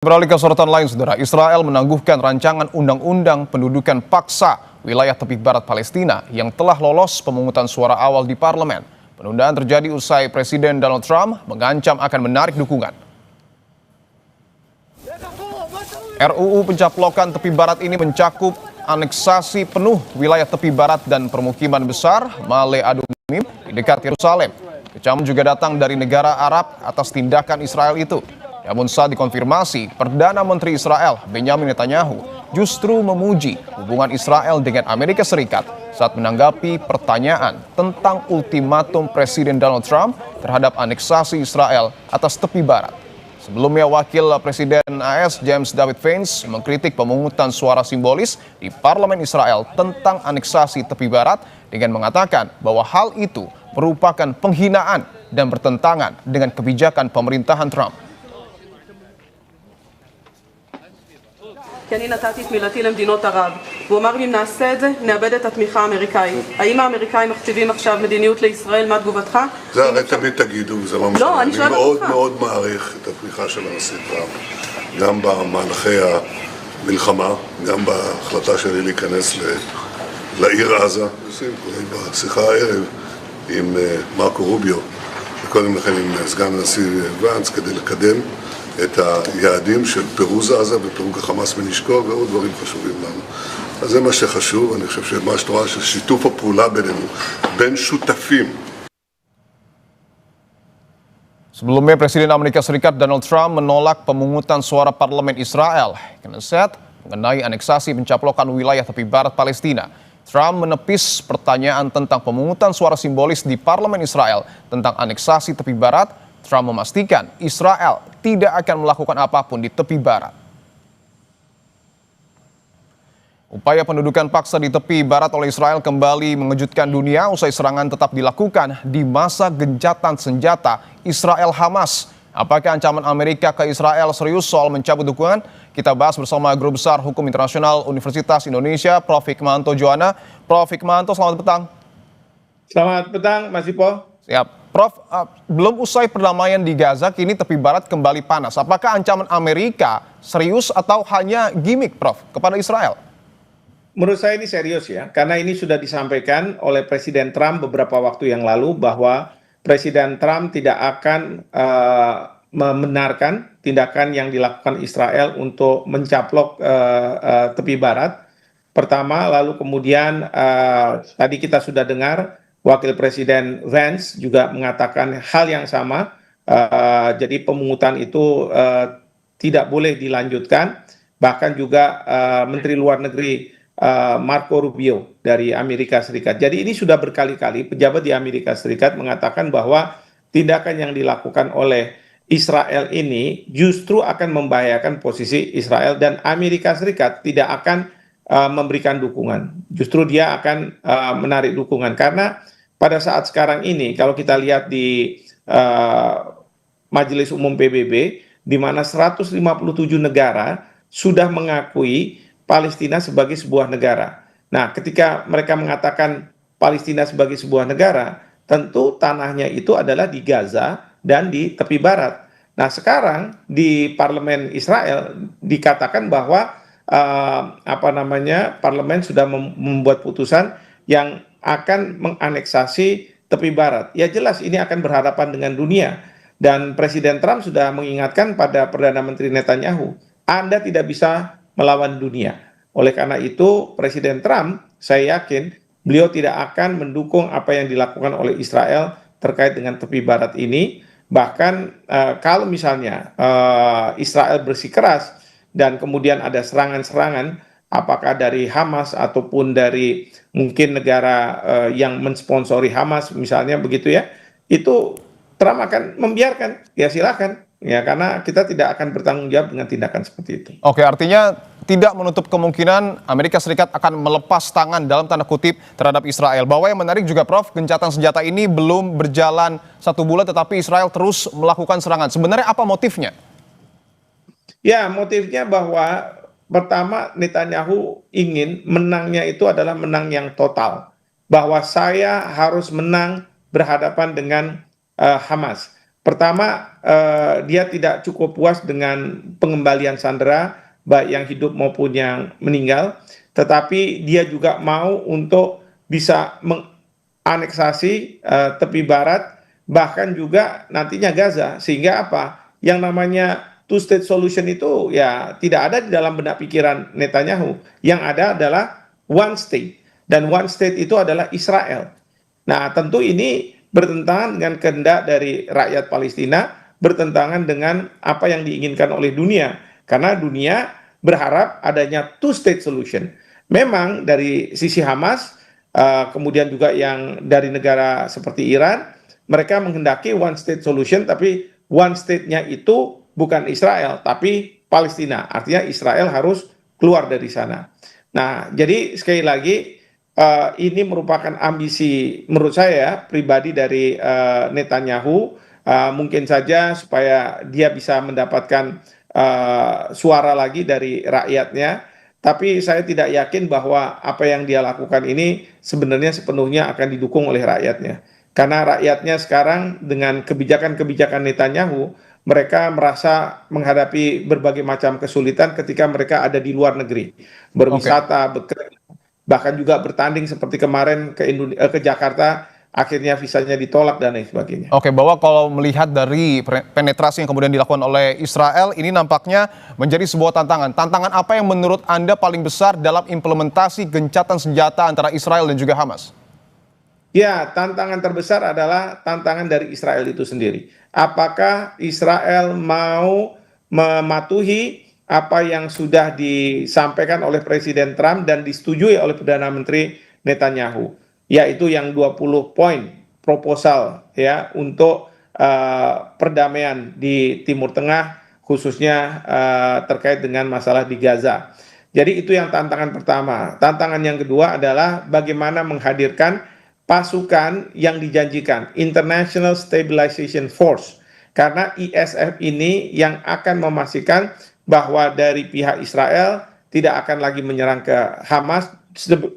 Beralih ke sorotan lain, saudara, Israel menangguhkan rancangan undang-undang pendudukan paksa wilayah tepi barat Palestina yang telah lolos pemungutan suara awal di parlemen. Penundaan terjadi usai Presiden Donald Trump mengancam akan menarik dukungan. RUU pencaplokan tepi barat ini mencakup aneksasi penuh wilayah tepi barat dan permukiman besar Ma'ale Adumim di dekat Yerusalem. Kecaman juga datang dari negara Arab atas tindakan Israel itu. Namun saat dikonfirmasi, Perdana Menteri Israel Benjamin Netanyahu justru memuji hubungan Israel dengan Amerika Serikat saat menanggapi pertanyaan tentang ultimatum Presiden Donald Trump terhadap aneksasi Israel atas tepi barat. Sebelumnya, Wakil Presiden AS James David Vance mengkritik pemungutan suara simbolis di Parlemen Israel tentang aneksasi tepi barat dengan mengatakan bahwa hal itu merupakan penghinaan dan bertentangan dengan kebijakan pemerintahan Trump. כי אני נתתי את מילתי למדינות ערב, והוא אמר לי, נעשה את זה, נאבד את התמיכה האמריקאית. האם האמריקאים מכתיבים עכשיו מדיניות לישראל? מה תגובתך? זה הרי תמיד תגידו, זה לא משנה. אני מאוד מאוד מעריך את התמיכה של הנשיא טראמפ, גם במהלכי המלחמה, גם בהחלטה שלי להיכנס לעיר עזה, בשיחה הערב עם מרקו רוביו, וקודם לכן עם סגן הנשיא ואנס, כדי לקדם את היעדים של פירוז עזה ופירוק החמאס מנשקו ועוד דברים חשובים לנו. אז זה מה שחשוב, אני חושב שמה שאתה רואה ששיתוף הפעולה בינינו, בין שותפים. Sebelumnya, Presiden Amerika Serikat Donald Trump menolak pemungutan suara parlemen Israel, Knesset, mengenai aneksasi pencaplokan wilayah tepi barat Palestina. Trump menepis pertanyaan tentang pemungutan suara simbolis di parlemen Israel tentang aneksasi tepi barat. Trump memastikan Israel tidak akan melakukan apapun di tepi barat. Upaya pendudukan paksa di tepi barat oleh Israel kembali mengejutkan dunia usai serangan tetap dilakukan di masa gencatan senjata Israel-Hamas. Apakah ancaman Amerika ke Israel serius soal mencabut dukungan? Kita bahas bersama Guru Besar Hukum Internasional Universitas Indonesia, Prof. Hikmahanto Juwana. Prof. Hikmahanto, selamat petang. Selamat petang, Mas Ipo. Siap. Prof, belum usai perdamaian di Gaza, kini tepi barat kembali panas. Apakah ancaman Amerika serius atau hanya gimmick, Prof, kepada Israel? Menurut saya ini serius ya, karena ini sudah disampaikan oleh Presiden Trump beberapa waktu yang lalu bahwa Presiden Trump tidak akan membenarkan tindakan yang dilakukan Israel untuk mencaplok tepi barat. Pertama, lalu kemudian tadi kita sudah dengar Wakil Presiden Vance juga mengatakan hal yang sama, jadi pemungutan itu tidak boleh dilanjutkan, bahkan juga Menteri Luar Negeri Marco Rubio dari Amerika Serikat. Jadi ini sudah berkali-kali pejabat di Amerika Serikat mengatakan bahwa tindakan yang dilakukan oleh Israel ini justru akan membahayakan posisi Israel dan Amerika Serikat tidak akan memberikan dukungan. Justru dia akan menarik dukungan karena pada saat sekarang ini kalau kita lihat di Majelis Umum PBB di mana 157 negara sudah mengakui Palestina sebagai sebuah negara. Nah, ketika mereka mengatakan Palestina sebagai sebuah negara, tentu tanahnya itu adalah di Gaza dan di tepi barat. Nah, sekarang di parlemen Israel dikatakan bahwa parlemen sudah membuat putusan yang akan menganeksasi tepi barat. Ya jelas ini akan berhadapan dengan dunia. Dan Presiden Trump sudah mengingatkan pada Perdana Menteri Netanyahu, Anda tidak bisa melawan dunia. Oleh karena itu, Presiden Trump, saya yakin beliau tidak akan mendukung apa yang dilakukan oleh Israel terkait dengan tepi barat ini. Bahkan kalau misalnya Israel bersikeras dan kemudian ada serangan-serangan, apakah dari Hamas ataupun dari mungkin negara yang mensponsori Hamas misalnya begitu ya, itu Trump akan membiarkan, ya silakan, ya karena kita tidak akan bertanggung jawab dengan tindakan seperti itu. Oke, artinya tidak menutup kemungkinan Amerika Serikat akan melepas tangan dalam tanda kutip terhadap Israel. Bahwa yang menarik juga, Prof, gencatan senjata ini belum berjalan 1 bulan tetapi Israel terus melakukan serangan. Sebenarnya apa motifnya? Ya, motifnya bahwa pertama Netanyahu ingin menangnya itu adalah menang yang total. Bahwa saya harus menang berhadapan dengan Hamas. Pertama, dia tidak cukup puas dengan pengembalian sandera, baik yang hidup maupun yang meninggal, tetapi dia juga mau untuk bisa menganeksasi tepi barat, bahkan juga nantinya Gaza. Sehingga apa? Yang namanya two-state solution itu ya tidak ada di dalam benak pikiran Netanyahu. Yang ada adalah one state. Dan one state itu adalah Israel. Nah, tentu ini bertentangan dengan kehendak dari rakyat Palestina, bertentangan dengan apa yang diinginkan oleh dunia. Karena dunia berharap adanya two-state solution. Memang dari sisi Hamas, kemudian juga yang dari negara seperti Iran, mereka menghendaki one-state solution, tapi one state-nya itu bukan Israel, tapi Palestina. Artinya Israel harus keluar dari sana. Nah, jadi sekali lagi, ini merupakan ambisi menurut saya pribadi dari Netanyahu, mungkin saja supaya dia bisa mendapatkan suara lagi dari rakyatnya, tapi saya tidak yakin bahwa apa yang dia lakukan ini sebenarnya sepenuhnya akan didukung oleh rakyatnya. Karena rakyatnya sekarang dengan kebijakan-kebijakan Netanyahu, mereka merasa menghadapi berbagai macam kesulitan ketika mereka ada di luar negeri, berwisata, bekerja, bahkan juga bertanding seperti kemarin ke Jakarta, akhirnya visanya ditolak dan lain sebagainya. Oke, bahwa kalau melihat dari penetrasi yang kemudian dilakukan oleh Israel, ini nampaknya menjadi sebuah tantangan. Tantangan apa yang menurut Anda paling besar dalam implementasi gencatan senjata antara Israel dan juga Hamas? Ya, tantangan terbesar adalah tantangan dari Israel itu sendiri. Apakah Israel mau mematuhi apa yang sudah disampaikan oleh Presiden Trump dan disetujui oleh Perdana Menteri Netanyahu, yaitu yang 20 poin proposal ya untuk perdamaian di Timur Tengah, khususnya terkait dengan masalah di Gaza. Jadi itu yang tantangan pertama. Tantangan yang kedua adalah bagaimana menghadirkan pasukan yang dijanjikan, International Stabilization Force, karena ISF ini yang akan memastikan bahwa dari pihak Israel tidak akan lagi menyerang ke Hamas,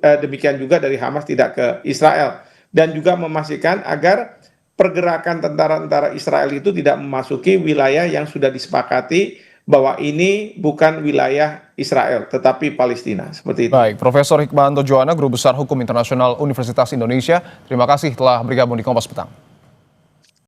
demikian juga dari Hamas tidak ke Israel, dan juga memastikan agar pergerakan tentara-tentara Israel itu tidak memasuki wilayah yang sudah disepakati bahwa ini bukan wilayah Israel, tetapi Palestina. Seperti itu. Baik, Profesor Hikmahanto Juwana, Guru Besar Hukum Internasional Universitas Indonesia, terima kasih telah bergabung di Kompas Petang.